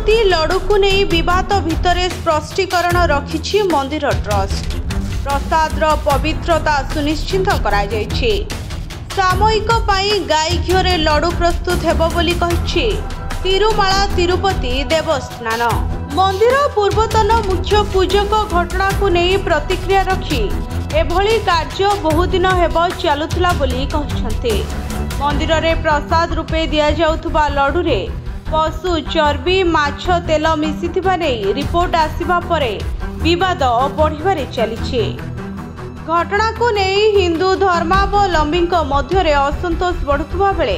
तिरुपति लड्डू को नहीं विवाद भितर स्पष्टीकरण रखिछि मंदिर ट्रस्ट। प्रसादर पवित्रता सुनिश्चित करा जायछि। सामयिक पाई गाई घिओरे लड्डू प्रस्तुत हेबो बोली कहिछि तिरुमाला तिरुपति देवस्थान। मंदिर पूर्वतन मुख्य पूजक घटना को नहीं प्रतिक्रिया रखी एभली कार्य बहुदिन हेब चलुथला बोली कहिसंते। मंदिर रे प्रसाद रूपे दिया जाउथबा लड्डू रे पशु चर्बी माछ तेल मिसिथिबा नै रिपोर्ट आसिबा परे विवाद बढ़िबारे चलिछि। घटना को नहीं हिंदू धर्मावलंबी मध्य असंतोष बढ़ुवा बेले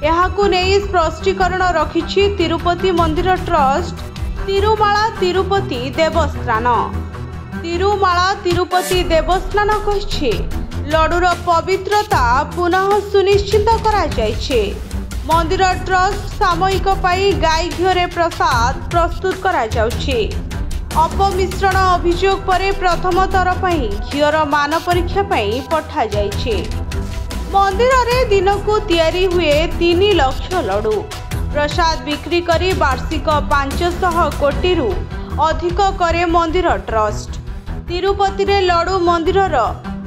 यहाकू नहीं स्पष्टीकरण रखिछि तिरुपति मंदिर ट्रस्ट तिरुमाला तिरुपति देवस्थान। तिरुमाला तिरुपति देवस्थान कहिछि लड्डूर पवित्रता पुनः सुनिश्चित करा जायछि। मंदिर ट्रस्ट सामयिक पाई गाई घिओरे प्रसाद प्रस्तुत करा जाउछि। अपमिश्रण अभियोग परे प्रथम थर पई घिओर मान परीक्षा पई पठा जायछि। मंदिर रे दिन को तैयारी हुए 3 लाख लड्डू। प्रसाद बिक्री करी वार्षिक 500 कोटी रु अधिक करे मंदिर ट्रस्ट। तिरुपति रे लड्डू मंदिर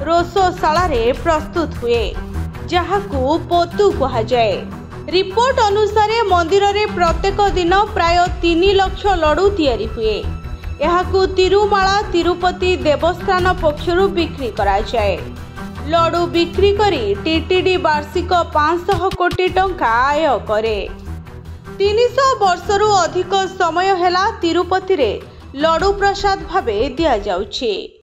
रोषशाला रे प्रस्तुत हुए जहाकू पोतु कहा जाए। रिपोर्ट अनुसार मंदिर रे प्रत्येक दिन प्राय 3 लाख लड्डू तैयारी हुए। यहाकू तिरुमाला तिरुपति देवस्थान पक्षरु बिक्री करा जाए। लड्डू बिक्री करी टीटीडी वार्षिक 500 कोटी टंका आय करे। 300 वर्षरु अधिक समय हेला तिरुपति रे लड्डू प्रसाद भावे दिया जाउछि।